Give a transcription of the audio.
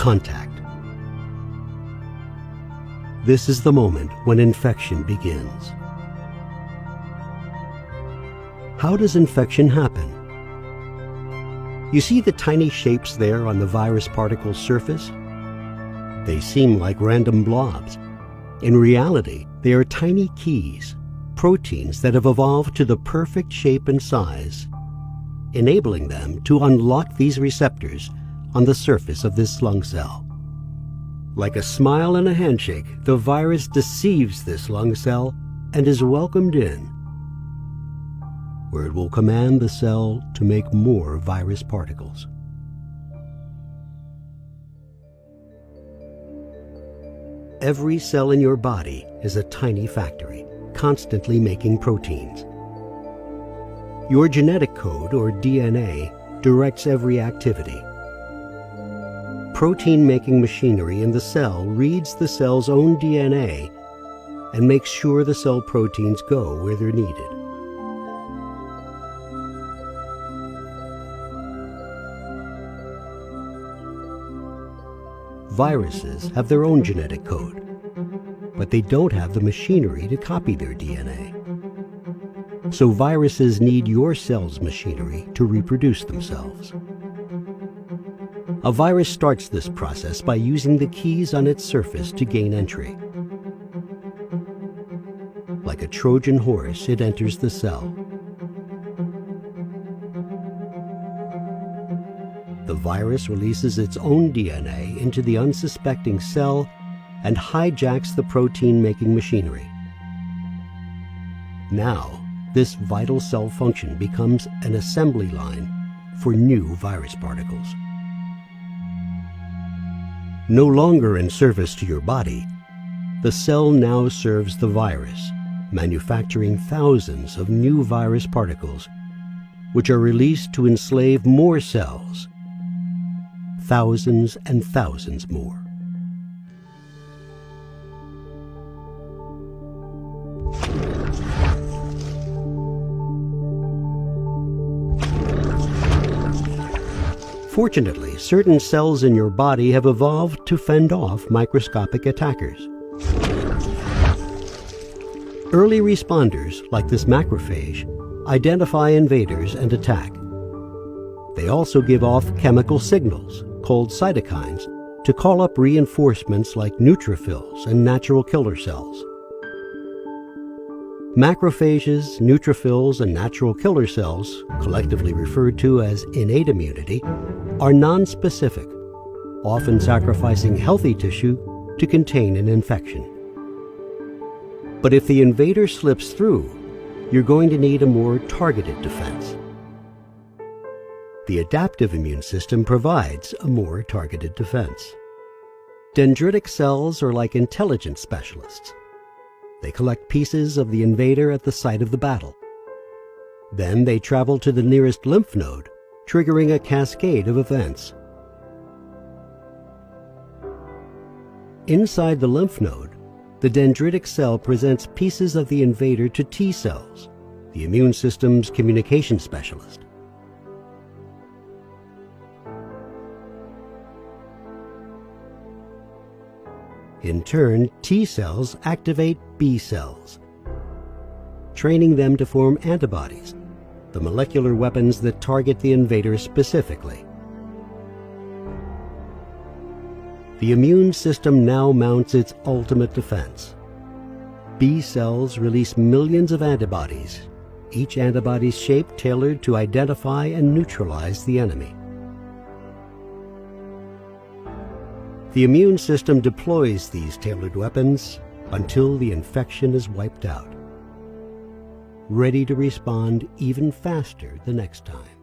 contact. This is the moment when infection begins. How does infection happen? You see the tiny shapes there on the virus particle's surface? They seem like random blobs. In reality, they are tiny keys, proteins that have evolved to the perfect shape and size, enabling them to unlock these receptors on the surface of this lung cell. Like a smile and a handshake, the virus deceives this lung cell and is welcomed in, where it will command the cell to make more virus particles. Every cell in your body is a tiny factory, constantly making proteins. Your genetic code, or DNA, directs every activity. Protein-making machinery in the cell reads the cell's own DNA and makes sure the cell proteins go where they're needed. Viruses have their own genetic code, but they don't have the machinery to copy their DNA. So viruses need your cell's machinery to reproduce themselves. A virus starts this process by using the keys on its surface to gain entry. Like a Trojan horse, it enters the cell. The virus releases its own DNA into the unsuspecting cell and hijacks the protein-making machinery. Now, this vital cell function becomes an assembly line for new virus particles. No longer in service to your body, the cell now serves the virus, manufacturing thousands of new virus particles, which are released to enslave more cells, thousands and thousands more. Fortunately, certain cells in your body have evolved to fend off microscopic attackers. Early responders, like this macrophage, identify invaders and attack. They also give off chemical signals, called cytokines, to call up reinforcements like neutrophils and natural killer cells. Macrophages, neutrophils, and natural killer cells, collectively referred to as innate immunity, are nonspecific, often sacrificing healthy tissue to contain an infection. But if the invader slips through, you're going to need a more targeted defense. The adaptive immune system provides a more targeted defense. Dendritic cells are like intelligence specialists. They collect pieces of the invader at the site of the battle. Then they travel to the nearest lymph node, triggering a cascade of events. Inside the lymph node, the dendritic cell presents pieces of the invader to T cells, the immune system's communication specialist. In turn, T cells activate B cells, training them to form antibodies, the molecular weapons that target the invader specifically. The immune system now mounts its ultimate defense. B cells release millions of antibodies, each antibody's shape tailored to identify and neutralize the enemy. The immune system deploys these tailored weapons until the infection is wiped out, ready to respond even faster the next time.